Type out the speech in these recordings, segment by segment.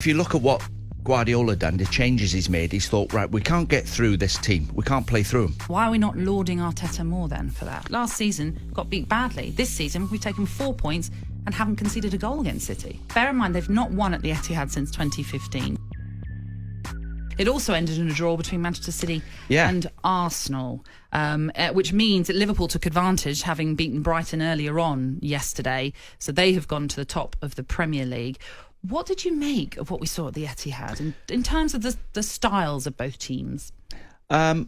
If you look at what Guardiola done, the changes he's made, he's thought, right, we can't get through this team. We can't play through them. Why are we not lauding Arteta more then for that? Last season, got beat badly. This season, we've taken 4 points and haven't conceded a goal against City. Bear in mind, they've not won at the Etihad since 2015. It also ended in a draw between Manchester City and Arsenal, which means that Liverpool took advantage, having beaten Brighton earlier on yesterday. So they have gone to the top of the Premier League. What did you make of what we saw at the Etihad in terms of the styles of both teams? I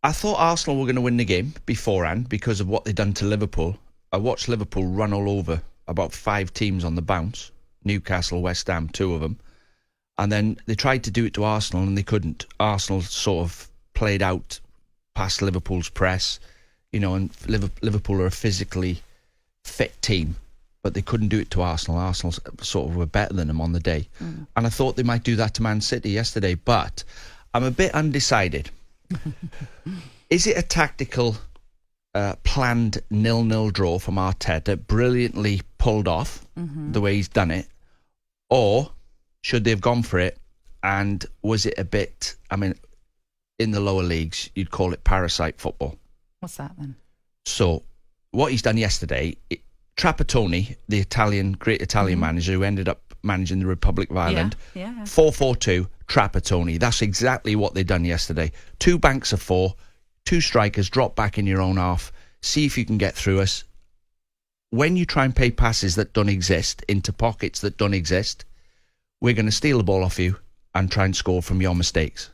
thought Arsenal were going to win the game beforehand because of what they'd done to Liverpool. I watched Liverpool run all over about 5 teams on the bounce. Newcastle, West Ham, 2 of them. And then they tried to do it to Arsenal and they couldn't. Arsenal sort of played out past Liverpool's press, and Liverpool are a physically fit team, but they couldn't do it to Arsenal. Arsenal sort of were better than them on the day. And I thought they might do that to Man City yesterday, but I'm a bit undecided. Is it a tactical, planned 0-0 draw from Arteta, brilliantly pulled off the way he's done it, or should they have gone for it? And was it a bit, in the lower leagues, you'd call it parasite football. What's that then? So, what he's done yesterday, Trapattoni, the great Italian manager who ended up managing the Republic of Ireland, 4-4-2, Trapattoni. That's exactly what they've done yesterday. 2 banks of 4, 2 strikers, drop back in your own half, see if you can get through us. When you try and play passes that don't exist into pockets that don't exist, we're going to steal the ball off you and try and score from your mistakes.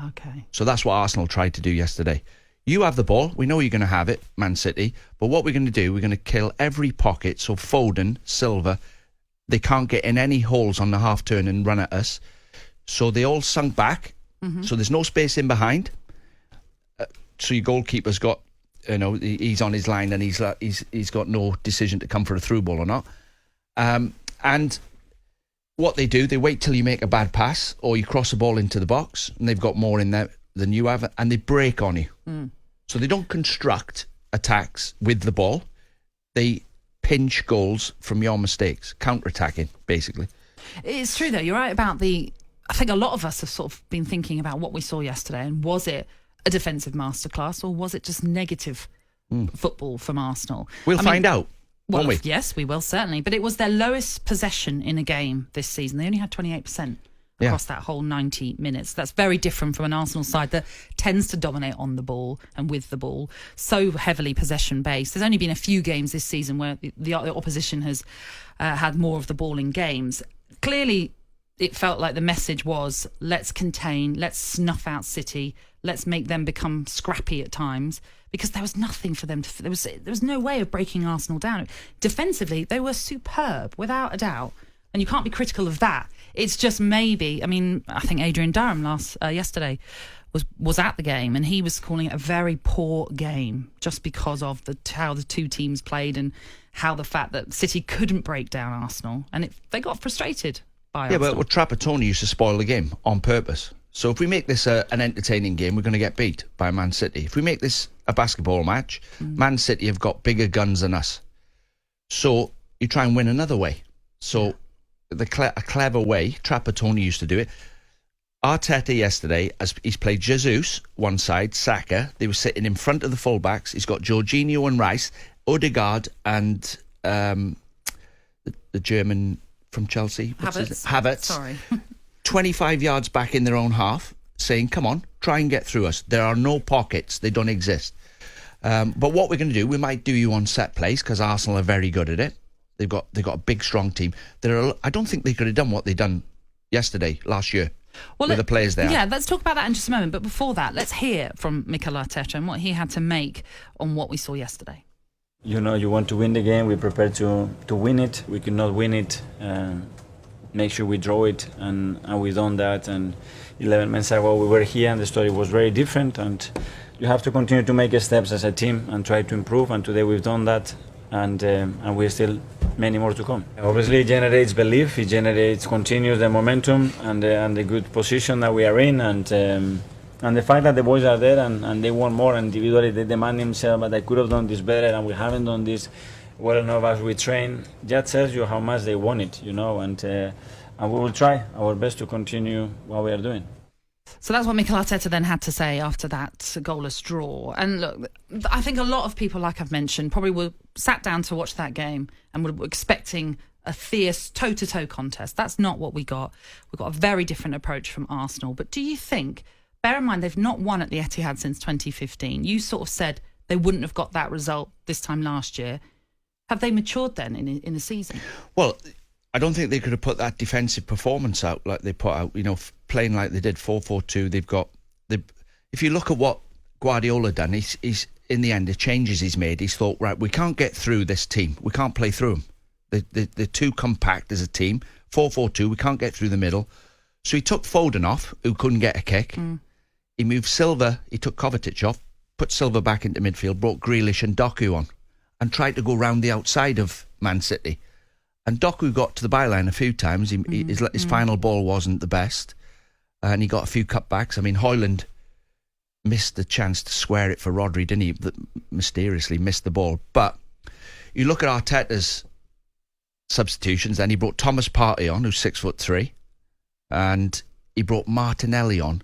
Okay. So that's what Arsenal tried to do yesterday. You have the ball. We know you're going to have it, Man City. But what we're going to do, we're going to kill every pocket. So Foden, Silva, they can't get in any holes on the half turn and run at us. So they all sunk back. So there's no space in behind. So your goalkeeper's got, he's on his line and he's got no decision to come for a through ball or not. And what they do, they wait till you make a bad pass or you cross the ball into the box, and they've got more in there than you have, and they break on you. So they don't construct attacks with the ball. They pinch goals from your mistakes, counter-attacking, basically. It's true, though. You're right about I think a lot of us have sort of been thinking about what we saw yesterday, and was it a defensive masterclass or was it just negative football from Arsenal? We'll find out. Well, won't we? Yes, we will, certainly. But it was their lowest possession in a game this season. They only had 28% across that whole 90 minutes. That's very different from an Arsenal side that tends to dominate on the ball and with the ball, so heavily possession-based. There's only been a few games this season where the opposition has had more of the ball in games. Clearly, it felt like the message was, let's contain, let's snuff out City, let's make them become scrappy at times, because there was nothing for them to... There was no way of breaking Arsenal down. Defensively, they were superb, without a doubt. And you can't be critical of that. It's just maybe... I think Adrian Durham yesterday was at the game, and he was calling it a very poor game just because of how the 2 teams played and how the fact that City couldn't break down Arsenal. And they got frustrated by Arsenal. But Trapattoni used to spoil the game on purpose. So if we make this an entertaining game, we're going to get beat by Man City. If we make this a basketball match, Man City have got bigger guns than us. So you try and win another way. So a clever way, Trapattoni used to do it. Arteta yesterday, as he's played Jesus one side, Saka. They were sitting in front of the fullbacks. He's got Jorginho and Rice, Odegaard and the German from Chelsea. Havertz. Sorry. 25 yards back in their own half, saying, come on, try and get through us. There are no pockets. They don't exist. But what we're going to do, we might do you on set plays, because Arsenal are very good at it. They've got a big, strong team. I don't think they could have done what they done last year, with the players there. Yeah, let's talk about that in just a moment. But before that, let's hear from Mikel Arteta and what he had to make on what we saw yesterday. You want to win the game. We're prepared to win it. We could not win it. Make sure we draw it, and we done that. And 11 men said, well, we were here and the story was very different, and you have to continue to make steps as a team and try to improve, and today we've done that, and we're still many more to come. Obviously it generates belief, continues the momentum and the good position that we are in, and the fact that the boys are there and they want more individually, they demand themselves, but I could have done this better and we haven't done this well enough as we train. That tells you how much they want it, and we will try our best to continue what we are doing. So that's what Mikel Arteta then had to say after that goalless draw. And look, I think a lot of people, like I've mentioned, probably were sat down to watch that game and were expecting a fierce toe-to-toe contest. That's not what we got. We got a very different approach from Arsenal. But do you think, bear in mind they've not won at the Etihad since 2015, you sort of said they wouldn't have got that result this time last year. Have they matured then in the season? Well, I don't think they could have put that defensive performance out like they put out, playing like they did 4-4-2. If you look at what Guardiola done, he's in the end, the changes he's made, he's thought, right, we can't get through this team. We can't play through them. They're too compact as a team. 4-4-2, we can't get through the middle. So he took Foden off, who couldn't get a kick. He moved Silva, he took Kovacic off, put Silva back into midfield, brought Grealish and Doku on, and tried to go round the outside of Man City. And Doku got to the byline a few times. His final ball wasn't the best. And he got a few cutbacks. I mean, Højlund missed the chance to square it for Rodri, didn't he? Mysteriously missed the ball. But you look at Arteta's substitutions, then he brought Thomas Partey on, who's 6'3", and he brought Martinelli on.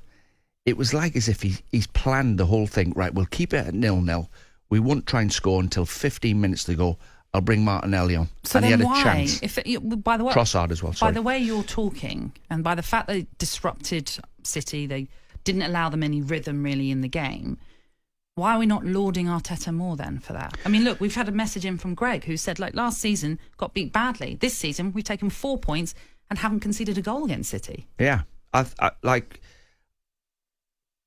It was like as if he's planned the whole thing. Right, we'll keep it at 0-0. We won't try and score until 15 minutes to go. I'll bring Martinelli on. So and then he had why? a chance. By the way, Trossard as well. Sorry. By the way you're talking, and by the fact they disrupted City, they didn't allow them any rhythm really in the game. Why are we not lauding Arteta more then for that? I mean, look, we've had a message in from Greg who said, like, last season got beat badly. This season we've taken 4 points and haven't conceded a goal against City. Yeah, I like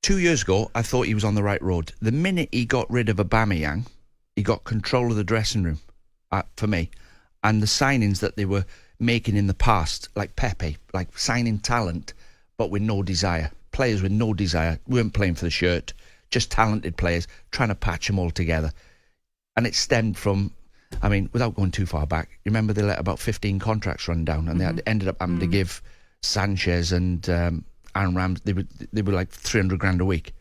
2 years ago, I thought he was on the right road. The minute he got rid of Aubameyang, he got control of the dressing room. For me, and the signings that they were making in the past, like Pepe, like signing talent, but with no desire. Players with no desire, weren't playing for the shirt, just talented players, trying to patch them all together. And it stemmed from, I mean, without going too far back, you remember they let about 15 contracts run down, and they ended up having to give Sanchez and Aaron Ramsey, they were like 300 grand a week.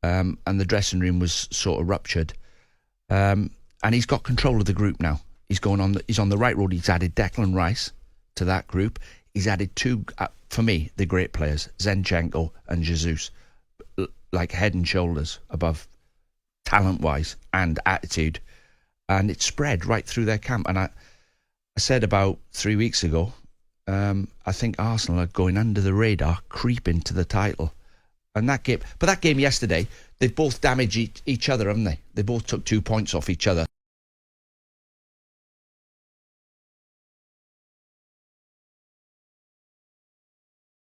And the dressing room was sort of ruptured. And he's got control of the group now. He's on the right road. He's added Declan Rice to that group. He's added two, for me, the great players, Zinchenko and Jesus, like head and shoulders above, talent-wise and attitude. And it's spread right through their camp. And I said about 3 weeks ago, I think Arsenal are going under the radar, creeping to the title. And that game yesterday, they both damaged each other, haven't they? They both took 2 points off each other.